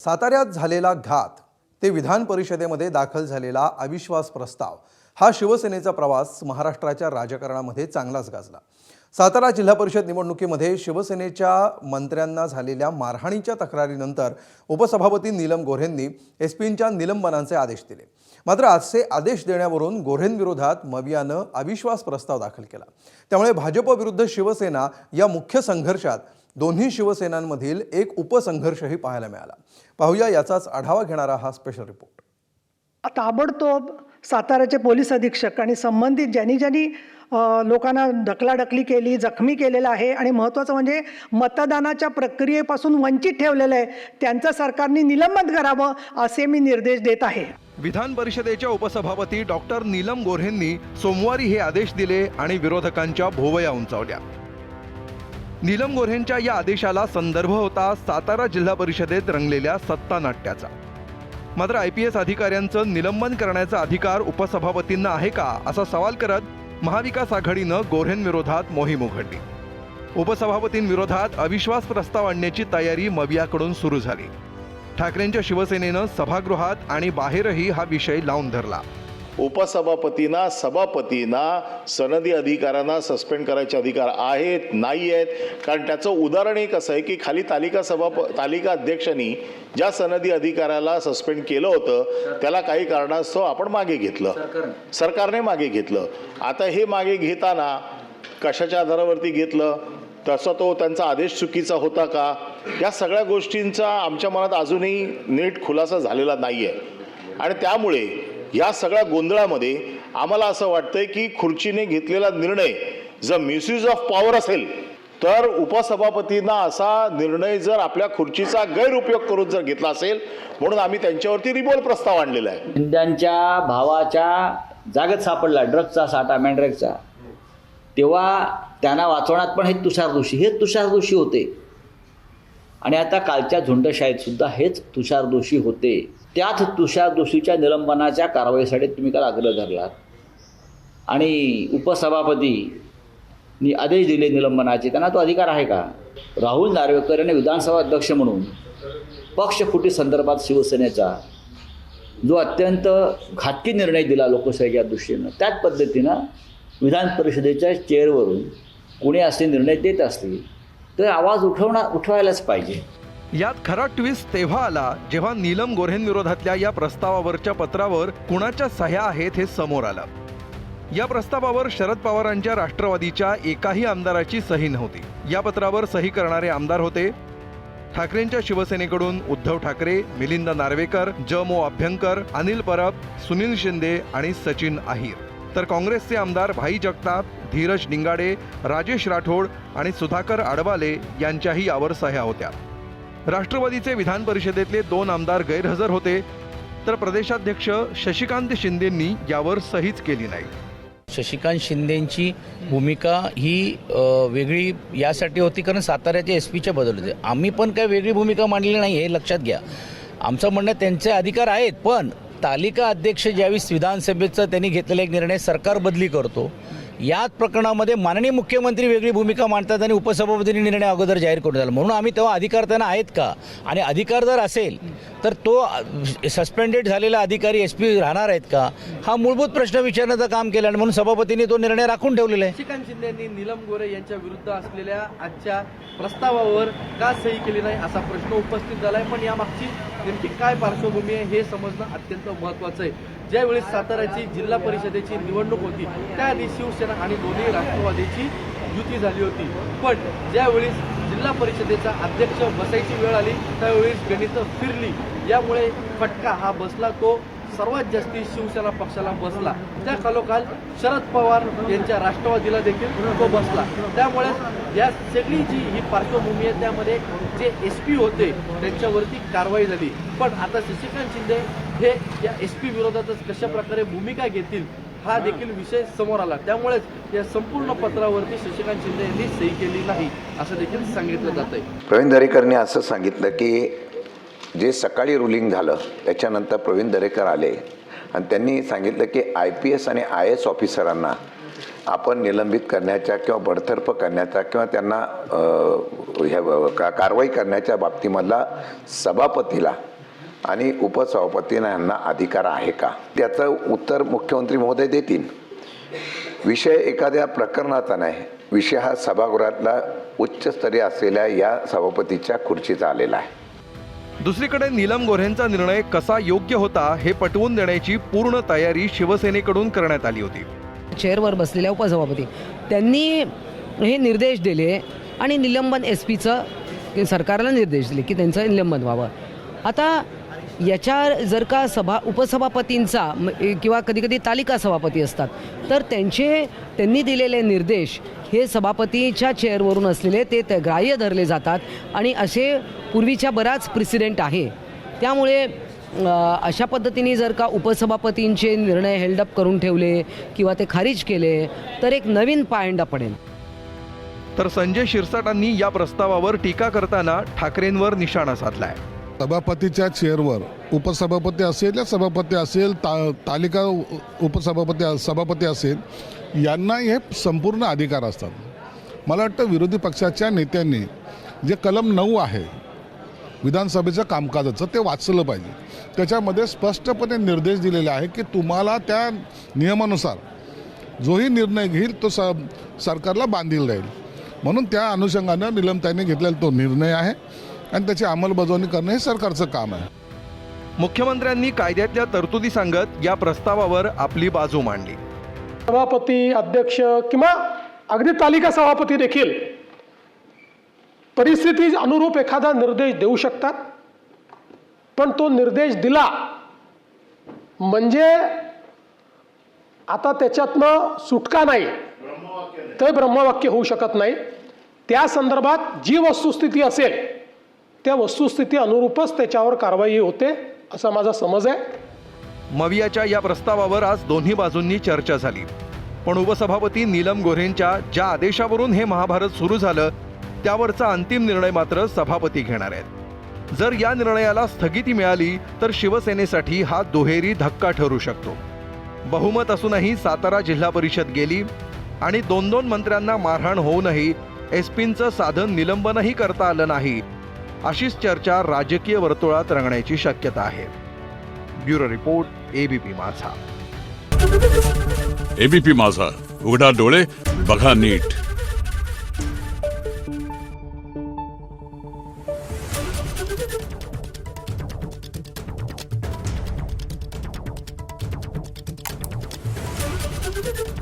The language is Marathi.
साताऱ्यात झालेला घात ते विधान परिषदेमध्ये दाखल झालेला अविश्वास प्रस्ताव हा शिवसेनेचा प्रवास महाराष्ट्राच्या राजकारणामध्ये चांगलाच गाजला। सातारा जिल्हा परिषद निवडणुकीमध्ये शिवसेनेच्या मंत्र्यांना झालेल्या मारहाणीच्या तक्रारीनंतर उपसभापती नीलम गोऱ्हेंनी एसपींच्या निलंबनाचे आदेश दिले। मात्र आजचे आदेश देण्यावरून गोऱ्हेंविरोधात मवियानं अविश्वास प्रस्ताव दाखल केला। त्यामुळे भाजप विरुद्ध शिवसेना या मुख्य संघर्षात दोन्ही शिवसेनांमधील एक उपसंघर्षही पाहायला मिळाला। पाहूया याचाच आढावा घेणारा हा स्पेशल रिपोर्ट। ताबडतोब साताऱ्याचे पोलीस अधीक्षक आणि संबंधित ज्यांनी लोकांना ढकलाढकली केली, जखमी केलेला आहे आणि महत्त्वाचं म्हणजे मतदानाच्या प्रक्रियेपासून वंचित ठेवलेलं आहे, त्यांचं सरकारने निलंबन करावं असे मी निर्देश देत आहे। विधान परिषदेच्या उपसभापती डॉक्टर नीलम गोऱ्हेंनी सोमवारी हे आदेश दिले आणि विरोधकांच्या भोवया उंचावल्या। नीलम गोऱ्हेंच्या या आदेशाला संदर्भ होता सातारा जिल्हा परिषदेत रंगलेल्या सत्तानाट्याचा। मात्र आयपीएस अधिकाऱ्यांचं निलंबन करण्याचा अधिकार उपसभापतींना आहे का असा सवाल करत महाविकास आघाडीनं गोऱ्हेंविरोधात मोहीम उघडली। उपसभापतींविरोधात अविश्वास प्रस्ताव आणण्याची तयारी मवियाकडून सुरू झाली। ठाकरेंच्या शिवसेनेनं सभागृहात आणि बाहेरही हा विषय लावून धरला। सभापतींना सनदी अधिकाऱ्यांना सस्पेंड करायचे अधिकार आहेत नाही आहेत, कारण त्याचं उदाहरण एक असं आहे की खाली तालिका अध्यक्षांनी ज्या सनदी अधिकाऱ्याला सस्पेंड केलं होतं त्याला काही कारणास्तव आपण मागे घेतलं, सरकारने मागे घेतलं। आता हे मागे घेताना कशाच्या आधारावरती घेतलं, तसा तो त्यांचा आदेश चुकीचा होता का, या सगळ्या गोष्टींचा आमच्या मनात अजूनही नीट खुलासा झालेला नाही आहे। आणि त्यामुळे या सगळ्या गोंधळामध्ये आम्हाला असं वाटतंय की खुर्चीने घेतलेला निर्णय जर मिसयूज ऑफ पॉवर असेल तर उपसभापतींना असा निर्णय जर आपल्या खुर्चीचा गैरउपयोग करून जर घेतला असेल म्हणून आम्ही त्यांच्यावरती रिबोल प्रस्ताव आणलेला आहे। शिंद्यांच्या भावाच्या जागेत सापडला ड्रग्जचा साठा, मॅन्ड्रेकचा, तेव्हा त्यांना वाचवण्यात पण हे तुषार दोषी होते आणि आता कालच्या झुंडशाहीत सुद्धा हेच तुषार दोषी होते। त्याच तुषार दोषीच्या निलंबनाच्या कारवाईसाठी तुम्ही काल आग्रह धरलात आणि उपसभापतींनी आदेश दिले निलंबनाचे, त्यांना तो अधिकार आहे का? राहुल नार्वेकर यांनी विधानसभा अध्यक्ष म्हणून पक्षफुटी संदर्भात शिवसेनेचा जो अत्यंत घातकी निर्णय दिला लोकशाहीच्या दृष्टीनं, त्याच पद्धतीनं विधान परिषदेच्या चेअरवरून कोणी असे निर्णय देत असतील तर आवाज उठवायलाच पाहिजे। यात खरा ट्विस्ट तेव्हा आला जेव्हा नीलम गोऱ्हेंविरोधातल्या या प्रस्तावावरच्या पत्रावर कुणाच्या सह्या आहेत हे समोर आलं। या प्रस्तावावर शरद पवारांच्या राष्ट्रवादीच्या एकाही आमदाराची सही नव्हती। या पत्रावर सही करणारे आमदार होते ठाकरेंच्या शिवसेनेकडून उद्धव ठाकरे, मिलिंद नार्वेकर, ज.मो. अभ्यंकर, अनिल परब, सुनील शिंदे आणि सचिन अहिर, तर काँग्रेसचे आमदार भाई जगताप, धीरज निंगाडे, राजेश राठोड आणि सुधाकर आडवाले यांच्याही यावर सह्या होत्या। राष्ट्रवादीचे विधान परिषदेतले 2 आमदार गैरहजर होते, तर प्रदेशाध्यक्ष शशिकांत शिंदेंनी यावर सहीच केली नाही। शशिकांत शिंदेंची भूमिका ही वेगळी यासाठी होती कारण साताऱ्याचे एसपीचे बदल होते। आम्ही पण काही वेगळी भूमिका मांडली नाही हे लक्षात घ्या। आमचं म्हणणं त्यांचे अधिकार आहेत, पण तालिका अध्यक्ष ज्यावेळेस विधानसभेचा त्यांनी घेतलेला एक निर्णय सरकार बदली करतो, याच प्रकरणामध्ये माननीय मुख्यमंत्री वेगळी भूमिका मांडतात आणि उपसभापतींनी निर्णय अगोदर जाहीर करून झाला। म्हणून आम्ही तेव्हा अधिकार त्यांना आहेत का, आणि अधिकार जर असेल तर तो सस्पेंडेड झालेला अधिकारी एसपी राहणार आहेत का, हा मूलभूत प्रश्न विचारण्याचं काम केलं आणि म्हणून सभापतींनी तो निर्णय राखून ठेवलेला आहे। शशिकांत शिंदेंनी नीलम गोऱ्हे यांच्या विरुद्ध असलेल्या आजच्या प्रस्तावावर का सही केली नाही असा प्रश्न उपस्थित झाला आहे, पण यामागची नेमकी काय पार्श्वभूमी आहे हे समजणं अत्यंत महत्त्वाचं आहे। ज्यावेळी साताऱ्याची जिल्हा परिषदेची निवडणूक होती त्याआधी शिवसेना आणि दोन्ही राष्ट्रवादीची युती झाली होती, पण ज्यावेळी जिल्हा परिषदेचा अध्यक्ष बसायची वेळ आली त्यावेळी गणितं फिरली, यामुळे फटका हा बसला तो सर्वात जास्ती शिवसेना पक्षाला बसला। त्या खालोखाल शरद पवार यांच्या राष्ट्रवादीला देखील तो बसला। त्यामुळे या सगळी जी ही पार्श्वभूमी आहे त्यामध्ये जे एसपी होते त्यांच्यावरती कारवाई झाली, पण आता शशिकांत शिंदे हे या एसपी विरोधातच कशा प्रकारे भूमिका घेतील हा देखील विषय समोर आला। त्यामुळेच या संपूर्ण पत्रावरती शशिकांत शिंदे यांनी सही केली नाही असं देखील सांगितलं जात आहे। प्रवीण दरेकरने असं सांगितलं की जे सकाळी रुलिंग झालं त्याच्यानंतर प्रवीण दरेकर आले आणि त्यांनी सांगितलं की IPS आणि IS ऑफिसरांना आपण निलंबित करण्याच्या किंवा बडतर्फ करण्याचा किंवा त्यांना कारवाई करण्याच्या बाबतीमधला सभापतीला आणि उपसभापतींना यांना अधिकार आहे का, त्याचं उत्तर मुख्यमंत्री महोदय देतील. विषय एखाद्या प्रकरणाचा नाही, विषय हा सभागृहातला उच्चस्तरीय असलेल्या या सभापतीच्या खुर्चीचा आलेला आहे. दुसरीकडे नीलम गोऱ्हेंचा निर्णय कसा योग्य होता हे पटवून देण्याची पूर्ण तयारी शिवसेनेकडून करण्यात आली होती. चेअरवर बसलेल्या उपसभापती त्यांनी हे निर्देश दिले आणि निलंबन SP-चं सरकारला निर्देश दिले की त्यांचं निलंबन व्हावं. आता याच्या जर का उपसभापतींचा किंवा कधीकधी तालिका सभापती असतात तर त्यांनी दिलेले निर्देश हे सभापतीच्या चेअरवरून असलेले ते ग्राह्य धरले जातात आणि असे पूर्वीच्या बराच प्रेसिडेंट आहे. त्यामुळे अशा पद्धतीने जर का उपसभापतींचे निर्णय हेल्डअप करून ठेवले किंवा ते खारिज केले तर एक नवीन पायंडा पडेल. तर संजय शिरसाटांनी या प्रस्तावावर टीका करताना ठाकरेंवर निशाणा साधलाय. सभापतीच्या चेअरवर उपसभापती असेल या सभापती असेल तालिका सभापती असेल यांना हे संपूर्ण अधिकार असतात. मला वाटतं विरोधी पक्षाच्या नेत्यांनी जे कलम 9 आहे विधानसभेचं कामकाजाचं ते वाचलं पाहिजे. त्याच्यामध्ये स्पष्टपणे निर्देश दिलेले आहे की तुम्हाला त्या नियमानुसार जोही निर्णय घेईल तो सरकारला बांधील राहील. म्हणून त्या अनुषंगानं निलमताईंनी घेतलेला तो निर्णय आहे आणि त्याची अंमलबजावणी करणं हे सरकारचं काम आहे. मुख्यमंत्र्यांनी कायद्यातल्या तरतुदी सांगत या प्रस्तावावर आपली बाजू मांडली. सभापती, अध्यक्ष किंवा अगदी तालिका सभापती देखील परिस्थिती अनुरूप एखादा निर्देश देऊ शकतात. पण तो निर्देश दिला म्हणजे आता त्याच्यातनं सुटका नाही, ते ब्रह्मवाक्य होऊ शकत नाही. त्या संदर्भात जी वस्तुस्थिती असेल त्या वस्तुस्थिती अनुरूपच त्याच्यावर कारवाई होते असा माझा समज आहे. मवियाच्या या प्रस्तावावर आज दोन्ही बाजूंनी चर्चा झाली. पण उपसभापती नीलम गोऱ्हेंच्या ज्या आदेशावरून हे महाभारत सुरू झालं त्यावरचा अंतिम निर्णय मात्र सभापती घेणार आहेत. जर या निर्णयाला स्थगिती मिळाली तर शिवसेनेसाठी हा दुहेरी धक्का ठरू शकतो. बहुमत असूनही सातारा जिल्हा परिषद गेली आणि 2-2 मंत्र्यांना मारहाण होऊनही SP-चं साधन निलंबनही करता आलं नाही, अशीच चर्चा राजकीय वर्तुळात रंगण्याची शक्यता आहे. ब्युरो रिपोर्ट, ABP माझा. ABP माझा, उघडा डोळे बघा नीट. Thank you.